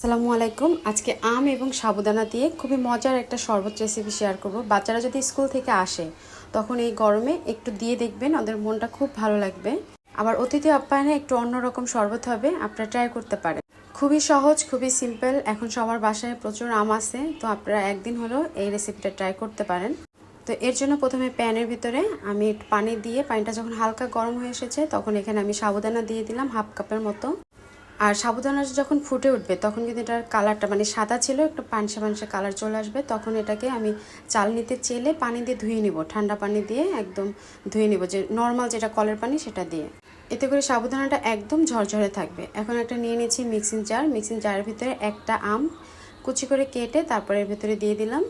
আসসালামু আলাইকুম। আজকে আম এবং সাবুদানা দিয়ে খুবই মজার একটা শরবত রেসিপি শেয়ার করব। বাচ্চারা যদি স্কুল থেকে আসে তখন এই গরমে একটু দিয়ে দেখবেন, ওদের মনটা খুব ভালো লাগবে। আবার অতিথি আপ্যায়নে একটু অন্যরকম শরবত হবে, আপনারা ট্রাই করতে পারেন। খুবই সহজ, খুবই সিম্পল। এখন সবার বাসায় প্রচুর আম আছে, তো আপনারা একদিন হলেও এই রেসিপিটা ট্রাই করতে পারেন। তো এর জন্য প্রথমে প্যানের ভিতরে আমি একটু পানি দিয়ে, পানিটা যখন হালকা গরম হয়ে এসেছে তখন এখানে আমি সাবুদানা দিয়ে দিলাম হাফ কাপের মতো। আর সাবুদানা যখন ফুটে উঠবে তখন কিন্তু এটার কালারটা মানে সাদা ছিল, একটু পানসে পানসে কালার চলে আসবে। তখন এটাকে আমি চালনিতে চেলে পানি দিয়ে ধুয়ে নিব, ঠান্ডা পানি দিয়ে একদম ধুয়ে নিব, যে নর্মাল যেটা কলের পানি সেটা দিয়ে। এতে করে সাবুদানাটা একদম ঝরঝরে থাকবে। এখন একটা নিয়ে নিয়েছি মিক্সিং জার। মিক্সিং জারের ভিতরে একটা আম কুচি করে কেটে তারপরে এর ভিতরে দিয়ে দিলাম।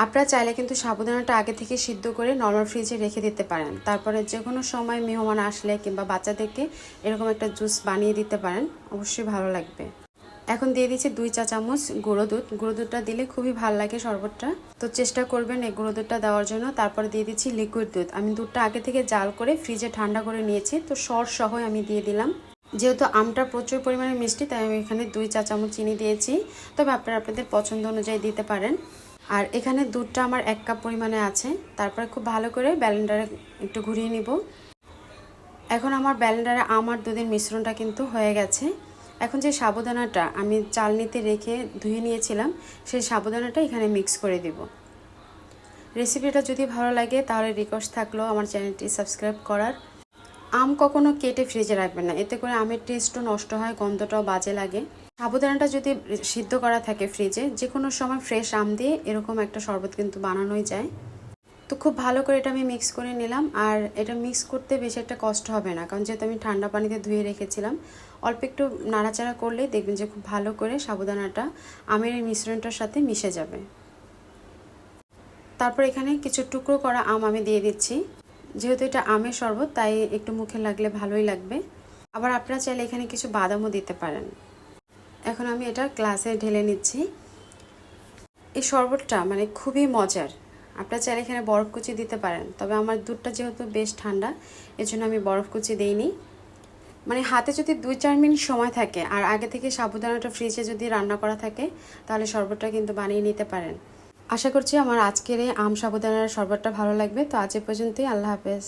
আপনারা চাইলে কিন্তু সাবুদানাটা আগে থেকে সিদ্ধ করে নরমাল ফ্রিজে রেখে দিতে পারেন। তারপরে যে কোনো সময় মেহমান আসলে কিংবা বাচ্চাদেরকে এরকম একটা জুস বানিয়ে দিতে পারেন, অবশ্যই ভালো লাগবে। এখন দিয়ে দিচ্ছি 2 চা চামচ গুঁড়ো দুধ। গুঁড়ো দুধটা দিলে খুবই ভালো লাগে শরবতটা, তো চেষ্টা করবেন এই গুঁড়ো দুধটা দেওয়ার জন্য। তারপরে দিয়ে দিচ্ছি লিকুইড দুধ। আমি দুধটা আগে থেকে জাল করে ফ্রিজে ঠান্ডা করে নিয়েছি, তো সর সহ আমি দিয়ে দিলাম। যেহেতু আমটা প্রচুর পরিমাণে মিষ্টি, তাই আমি এখানে 2 চা চামচ চিনি দিয়েছি, তবে আপনারা আপনাদের পছন্দ অনুযায়ী দিতে পারেন। আর এখানে দুধটা আমার 1 কাপ পরিমাণে আছে। তারপরে খুব ভালো করে ব্লেন্ডারে একটু ঘুরিয়ে নিব। এখন আমার ব্লেন্ডারে আম আর দুধের মিশ্রণটা কিন্তু হয়ে গেছে। এখন যে সাবুদানাটা আমি চালনিতে রেখে ধুয়ে নিয়েছিলাম, সেই সাবুদানাটা এখানে মিক্স করে দিব। রেসিপিটা যদি ভালো লাগে তাহলে রিকোয়েস্ট থাকলো আমার চ্যানেলটি সাবস্ক্রাইব করার। আম কখনো কেটে ফ্রিজে রাখবেন না, এতে করে আমের টেস্টও নষ্ট হয়, গন্ধটাও বাজে লাগে। সাবুদানাটা যদি সিদ্ধ করা থাকে ফ্রিজে, যে কোনো সময় ফ্রেশ আম দিয়ে এরকম একটা শরবত কিন্তু বানানোই যায়। তো খুব ভালো করে এটা আমি মিক্স করে নিলাম। আর এটা মিক্স করতে বেশি একটা কষ্ট হবে না, কারণ যেহেতু আমি ঠান্ডা পানিতে ধুয়ে রেখেছিলাম। অল্প একটু নাড়াচাড়া করলেই দেখবেন যে খুব ভালো করে সাবুদানাটা আমের এই মিশ্রণটার সাথে মিশে যাবে। তারপর এখানে কিছু টুকরো করা আম আমি দিয়ে দিচ্ছি। যেহেতু এটা আমের শরবত, তাই একটু মুখে লাগলে ভালোই লাগবে। আবার আপনারা চাইলে এখানে কিছু বাদামও দিতে পারেন। এখন আমি এটা গ্লাসে ঢেলে নিচ্ছি। এই শরবতটা মানে খুবই মজার। আপনারা চাইলে এখানে বরফ কুচি দিতে পারেন, তবে আমার দুধটা যেহেতু বেশ ঠান্ডা, এজন্য আমি বরফ কুচি দেইনি। মানে হাতে যদি 2-4 মিনিট সময় থাকে আর আগে থেকে সাবুদানাটা ফ্রিজে যদি রান্না করা থাকে, তাহলে শরবতটা কিন্তু বানিয়ে নিতে পারেন। আশা করছি আমার আজকের এই আম সাবুদানার শরবতটা ভালো লাগবে। তো আজ এ পর্যন্তই, আল্লাহ হাফেজ।